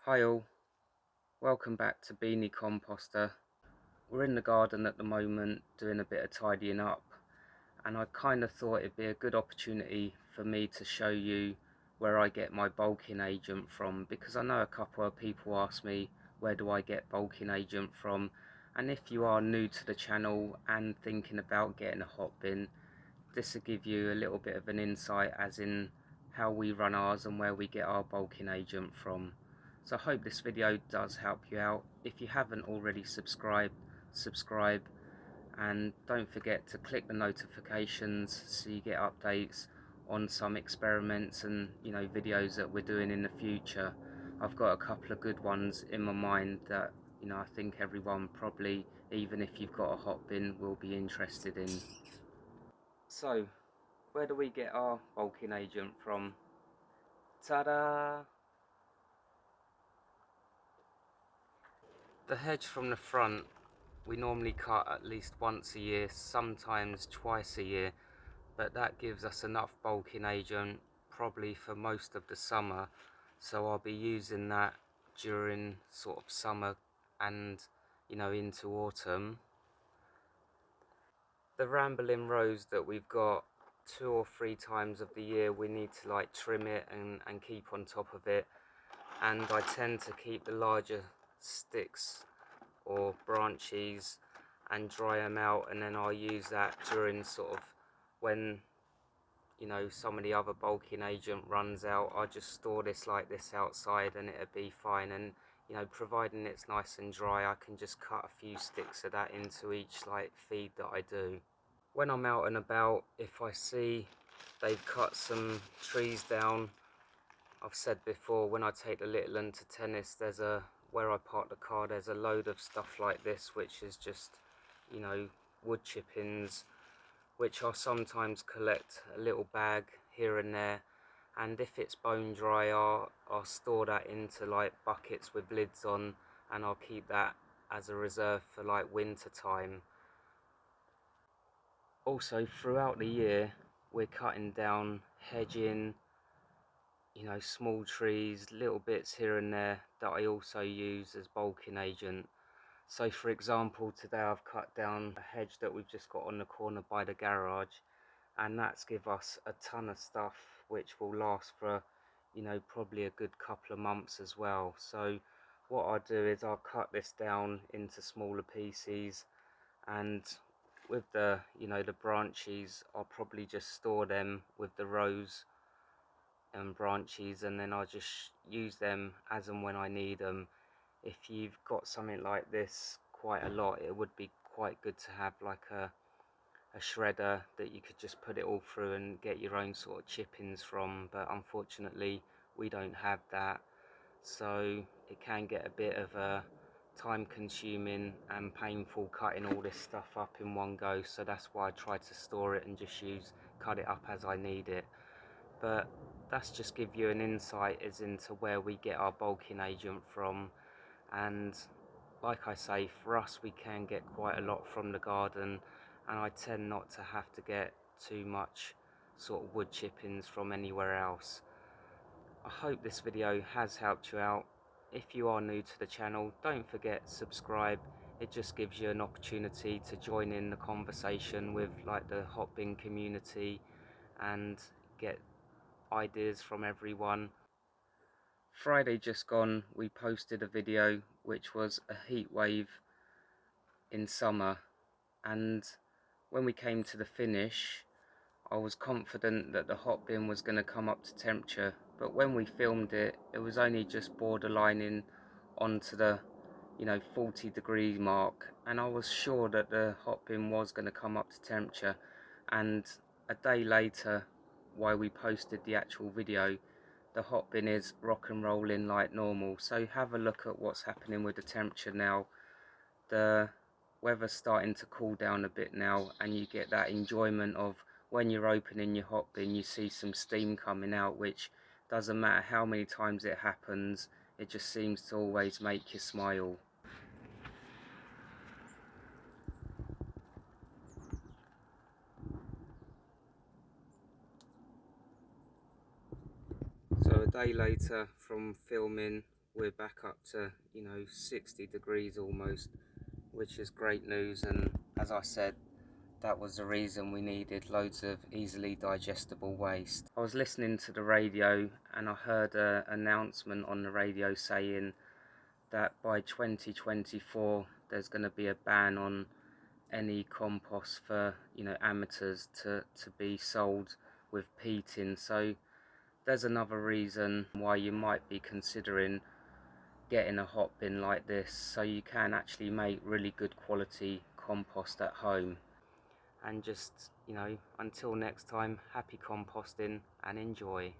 Hi all, welcome back to Beanie Composter. We're in the garden at the moment doing a bit of tidying up, and I kind of thought it'd be a good opportunity for me to show you where I get my bulking agent from, because I know a couple of people ask me where do I get bulking agent from, and if you are new to the channel and thinking about getting a hot bin, this will give you a little bit of an insight as in how we run ours and where we get our bulking agent from. So I hope this video does help you out. If you haven't already subscribed, subscribe, and don't forget to click the notifications so you get updates on some experiments and videos that we're doing in the future. I've got a couple of good ones in my mind that I think everyone probably, even if you've got a hot bin, will be interested in. So where do we get our bulking agent from? Ta-da! The hedge from the front we normally cut at least once a year, sometimes twice a year, but that gives us enough bulking agent probably for most of the summer, so I'll be using that during sort of summer and into autumn. The rambling rows that we've got, 2 or 3 times of the year we need to like trim it and keep on top of it, and I tend to keep the larger sticks or branches and dry them out, and then I'll use that during sort of when some of the other bulking agent runs out. I just store this like this outside and it'll be fine, and providing it's nice and dry, I can just cut a few sticks of that into each like feed that I do. When I'm out and about, if I see they've cut some trees down, I've said before, when I take the little one to tennis, where I park the car, there's a load of stuff like this, which is just, wood chippings, which I sometimes collect a little bag here and there. And if it's bone dry, I'll store that into like buckets with lids on, and I'll keep that as a reserve for like winter time. Also, throughout the year, we're cutting down, hedging, small trees, little bits here and there that I also use as bulking agent. So for example, today I've cut down a hedge that we've just got on the corner by the garage, and that's give us a ton of stuff which will last for probably a good couple of months as well. So what I'll do is I'll cut this down into smaller pieces, and with the the branches, I'll probably just store them with the rows and branches, and then I'll just use them as and when I need them. If you've got something like this quite a lot, it would be quite good to have like a shredder that you could just put it all through and get your own sort of chippings from, but unfortunately we don't have that, so it can get a bit of a time consuming and painful cutting all this stuff up in one go. So that's why I try to store it and just cut it up as I need it. But that's just give you an insight as into where we get our bulking agent from. And like I say, for us we can get quite a lot from the garden, and I tend not to have to get too much sort of wood chippings from anywhere else. I hope this video has helped you out. If you are new to the channel, don't forget subscribe. It just gives you an opportunity to join in the conversation with like the hot bin community and get ideas from everyone. Friday just gone, we posted a video which was a heat wave in summer, and when we came to the finish I was confident that the hot bin was going to come up to temperature, but when we filmed it, it was only just borderlining onto the 40-degree mark, and I was sure that the hot bin was going to come up to temperature. And a day later, while we posted the actual video, the hot bin is rock and rolling like normal. So have a look at what's happening with the temperature now. The weather's starting to cool down a bit now, and you get that enjoyment of when you're opening your hot bin, you see some steam coming out, which doesn't matter how many times it happens, it just seems to always make you smile. So a day later from filming, we're back up to, 60 degrees almost, which is great news. And as I said, that was the reason we needed loads of easily digestible waste. I was listening to the radio and I heard an announcement on the radio saying that by 2024 there's going to be a ban on any compost for amateurs to be sold with peating. So there's another reason why you might be considering getting a hot bin like this, so you can actually make really good quality compost at home. And just, until next time, happy composting and enjoy.